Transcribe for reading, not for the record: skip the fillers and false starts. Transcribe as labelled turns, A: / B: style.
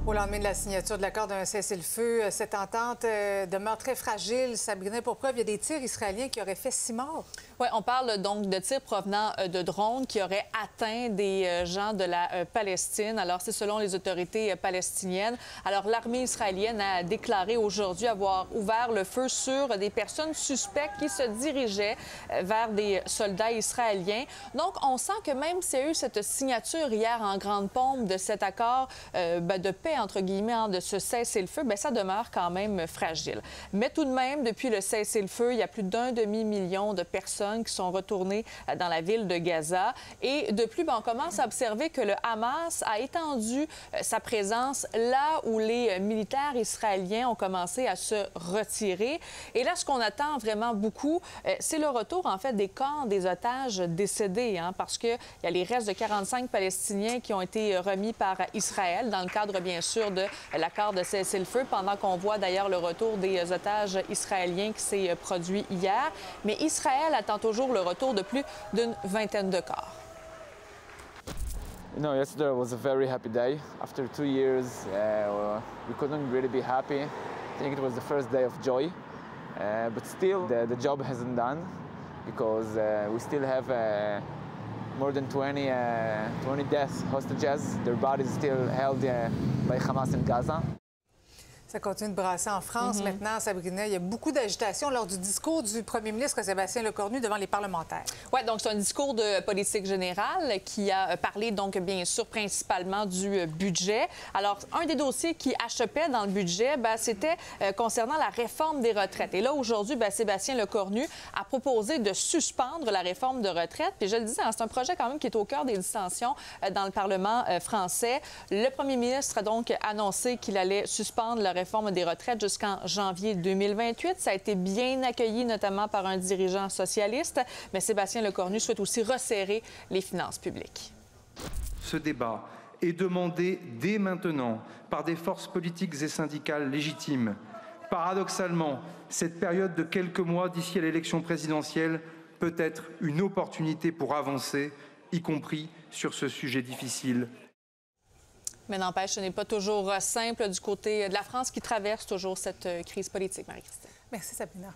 A: Au lendemain de la signature de l'accord d'un cessez-le-feu, cette entente demeure très fragile. Sabrina, pour preuve, il y a des tirs israéliens qui auraient fait 6 morts.
B: Oui, on parle donc de tirs provenant de drones qui auraient atteint des gens de la Palestine. Alors, c'est selon les autorités palestiniennes. Alors, l'armée israélienne a déclaré aujourd'hui avoir ouvert le feu sur des personnes suspectes qui se dirigeaient vers des soldats israéliens. Donc, on sent que même s'il y a eu cette signature hier en grande pompe de cet accord de paix, entre guillemets, de ce cessez-le-feu, ça demeure quand même fragile. Mais tout de même, depuis le cessez-le-feu, il y a plus d'1 demi-million de personnes qui sont retournées dans la ville de Gaza. Et de plus, on commence à observer que le Hamas a étendu sa présence là où les militaires israéliens ont commencé à se retirer. Et là, ce qu'on attend vraiment beaucoup, c'est le retour, en fait, des corps des otages décédés, parce qu'il y a les restes de 45 Palestiniens qui ont été remis par Israël dans le cadre, bien sûr, de l'accord de cessez-le-feu, pendant qu'on voit d'ailleurs le retour des otages israéliens qui s'est produit hier. Mais Israël attend toujours le retour de plus d'une vingtaine de corps.
C: You know, yesterday was a very happy day. After 2 years, we couldn't really be happy. I think it was the first day of joy. But still, the job hasn't done because we still have more than 20 deaths, hostages. Their bodies still held by Hamas in Gaza.
A: Ça continue de brasser en France. Maintenant, Sabrina, il y a beaucoup d'agitation lors du discours du premier ministre Sébastien Lecornu devant les parlementaires.
B: Oui, donc c'est un discours de politique générale qui a parlé, donc, bien sûr, principalement du budget. Alors, un des dossiers qui achoppait dans le budget, c'était concernant la réforme des retraites. Et là, aujourd'hui, Sébastien Lecornu a proposé de suspendre la réforme de retraite. Puis je le disais, c'est un projet quand même qui est au cœur des dissensions dans le Parlement français. Le premier ministre a donc annoncé qu'il allait suspendre la réforme des retraites jusqu'en janvier 2028. Ça a été bien accueilli, notamment par un dirigeant socialiste, mais Sébastien Lecornu souhaite aussi resserrer les finances publiques.
D: Ce débat est demandé dès maintenant par des forces politiques et syndicales légitimes. Paradoxalement, cette période de quelques mois d'ici à l'élection présidentielle peut être une opportunité pour avancer, y compris sur ce sujet difficile.
B: Mais n'empêche, ce n'est pas toujours simple du côté de la France qui traverse toujours cette crise politique, Marie-Christine.
A: Merci, Sabrina.